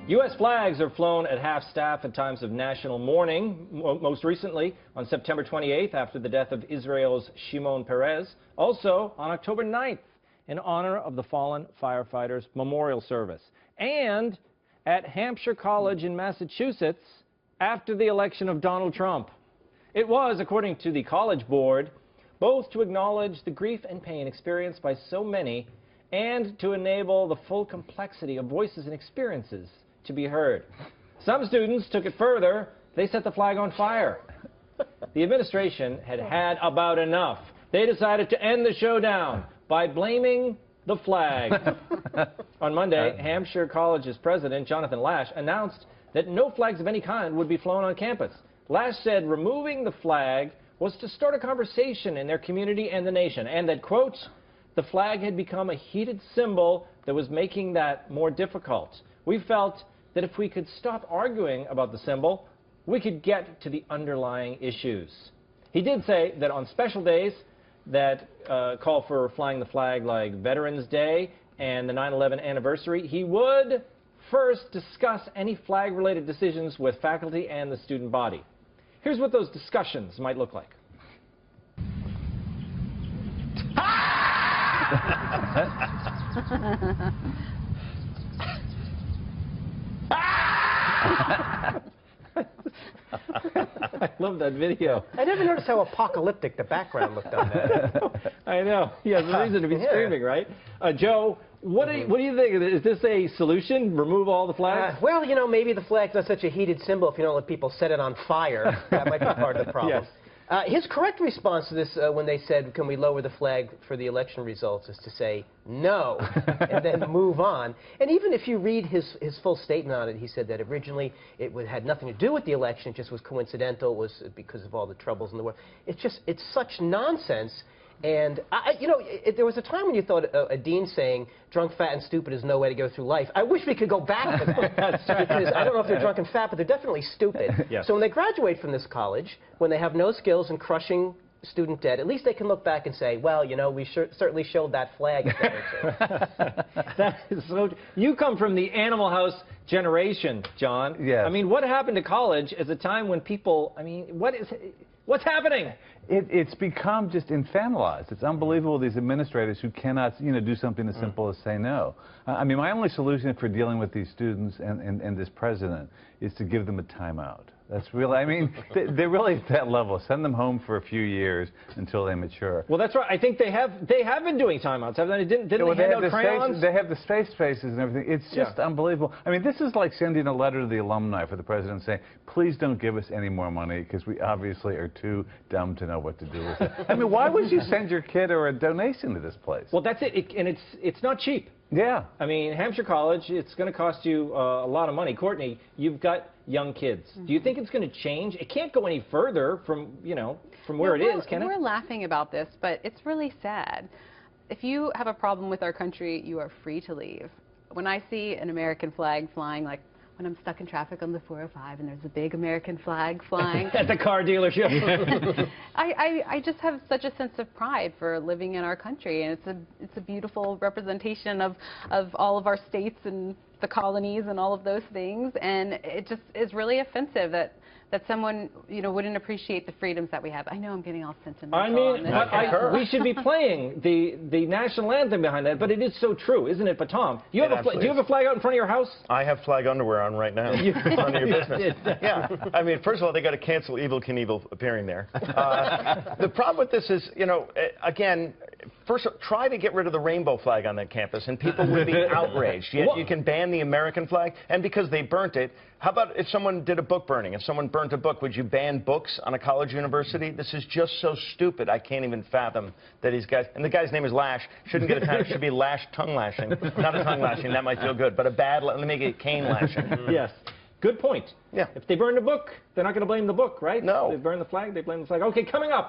U.S. flags are flown at half-staff at times of national mourning, most recently on September 28th after the death of Israel's Shimon Peres, also on October 9th in honor of the fallen firefighters' memorial service, and at Hampshire College in Massachusetts after the election of Donald Trump. It was, according to the College Board, both to acknowledge the grief and pain experienced by so many and to enable the full complexity of voices and experiences to be heard. Some students took it further. They set the flag on fire. The administration had had about enough. They decided to end the showdown by blaming the flag. On Monday, Hampshire College's president, Jonathan Lash, announced that no flags of any kind would be flown on campus. Lash said removing the flag was to start a conversation in their community and the nation, and that, quote, the flag had become a heated symbol that was making that more difficult. We felt that if we could stop arguing about the symbol, we could get to the underlying issues. He did say that on special days that call for flying the flag like Veterans Day and the 9/11 anniversary, he would first discuss any flag-related decisions with faculty and the student body. Here's what those discussions might look like. I love that video. I never noticed how apocalyptic the background looked on that. I know. He has a reason to be screaming, right? Joe, what do you think? Is this a solution? Remove all the flags? Well, you know, maybe the flag's not such a heated symbol if you don't let people set it on fire. That might be part of the problem. Yes. His correct response to this when they said, can we lower the flag for the election results, is to say no and then move on. And even if you read his full statement on it, he said that originally it had nothing to do with the election, it just was coincidental, it was because of all the troubles in the world. It's such nonsense. And, you know, there was a time when you thought a dean saying, drunk, fat, and stupid is no way to go through life. I wish we could go back to that. That's right. Because I don't know if they're drunk and fat, but they're definitely stupid. Yes. So when they graduate from this college, when they have no skills in crushing student debt, at least they can look back and say, well, you know, we certainly showed that flag. That is so. You come from the Animal House generation, John. Yes. I mean, what happened to college is a time when people, I mean, what's happening? It's become just infantilized. It's unbelievable, these administrators who cannot, you know, do something as simple as say no. I mean, my only solution for dealing with these students and this president is to give them a timeout. That's really, I mean, they're really at that level. Send them home for a few years until they mature. Well, that's right. I think they have been doing timeouts, haven't they? Didn't they hand out crayons? They have the space faces and everything. It's just unbelievable. I mean, this is like sending a letter to the alumni for the president saying, please don't give us any more money because we obviously are too dumb to know what to do with it. I mean, why would you send your kid or a donation to this place? Well, that's it. And it's not cheap. Yeah. I mean, Hampshire College, it's going to cost you a lot of money. Courtney, you've got young kids. Do you think it's going to change? It can't go any further from, you know, from where it is, can it? We're laughing about this, but it's really sad. If you have a problem with our country, you are free to leave. When I see an American flag flying, like when I'm stuck in traffic on the 405 and there's a big American flag flying. At the car dealership. I just have such a sense of pride for living in our country, and it's a beautiful representation of all of our states and the colonies and all of those things, and it just is really offensive that someone, you know, wouldn't appreciate the freedoms that we have. I know I'm getting all sentimental. I mean, we should be playing the national anthem behind that, but it is so true, isn't it? But Tom, do you have a flag out in front of your house? I have flag underwear on right now. None of your business. Yeah, I mean, first of all, they got to cancel Evel Knievel appearing there. The problem with this is, you know, again, first try to get rid of the rainbow flag on that campus, and people would be outraged. Yet you can ban the American flag, and because they burnt it, how about if someone did a book burning? If someone burnt a book, would you ban books on a college university? This is just so stupid. I can't even fathom that these guys, and the guy's name is Lash, shouldn't get a time, it should be Lash tongue lashing. Not a tongue lashing, that might feel good, but a bad, let me make it cane lashing. Yes. Good point. Yeah. If they burn a book, they're not going to blame the book, right? No. If they burn the flag, they blame the flag. Okay, coming up,